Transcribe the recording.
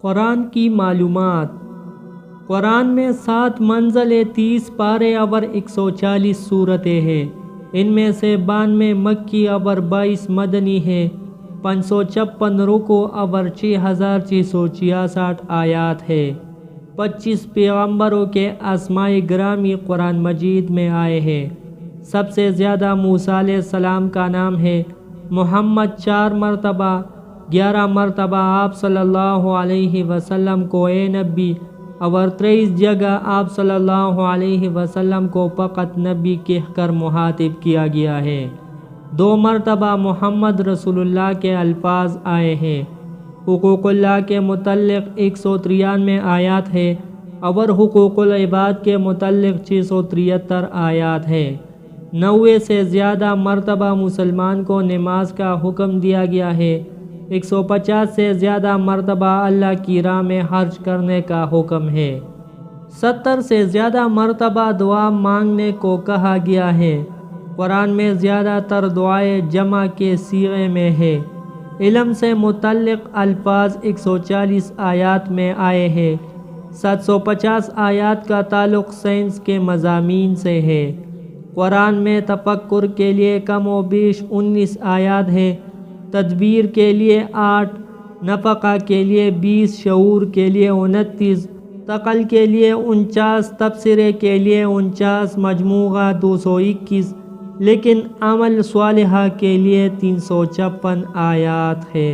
قرآن کی معلومات۔ قرآن میں 7 منزلیں 30 پارے اور 140 صورتیں ہیں۔ ان میں سے 92 مکی اور 22 مدنی ہیں۔ 556 رکوع اور 6666 آیات ہے۔ 25 پیغمبروں کے اسماء گرامی قرآن مجید میں آئے ہیں۔ سب سے زیادہ موسیٰ علیہ السلام کا نام ہے محمد، 4 مرتبہ، 11 مرتبہ آپ صلی اللہ علیہ وسلم کو اے نبی، اور 23 جگہ آپ صلی اللہ علیہ وسلم کو فقط نبی کہہ کر مخاطب کیا گیا ہے۔ 2 مرتبہ محمد رسول اللہ کے الفاظ آئے ہیں۔ حقوق اللہ کے متعلق 193 آیات ہے اور حقوق العباد کے متعلق 673 آیات ہے۔ 90 سے زیادہ مرتبہ مسلمان کو نماز کا حکم دیا گیا ہے۔ 150 سے زیادہ مرتبہ اللہ کی راہ میں خرچ کرنے کا حکم ہے۔ 70 سے زیادہ مرتبہ دعا مانگنے کو کہا گیا ہے۔ قرآن میں زیادہ تر دعائیں جمع کے صیغے میں ہے۔ علم سے متعلق الفاظ 140 آیات میں آئے ہیں۔ 750 آیات کا تعلق سائنس کے مضامین سے ہے۔ قرآن میں تفکر کے لیے کم و بیش 19 آیات ہیں، تدبیر کے لیے 8، نفقہ کے لیے 20، شعور کے لیے 29، عقل کے لیے 49، تبصرے کے لیے 49، مجموعہ 221، لیکن عمل صالحہ کے لیے 356 آیات ہے۔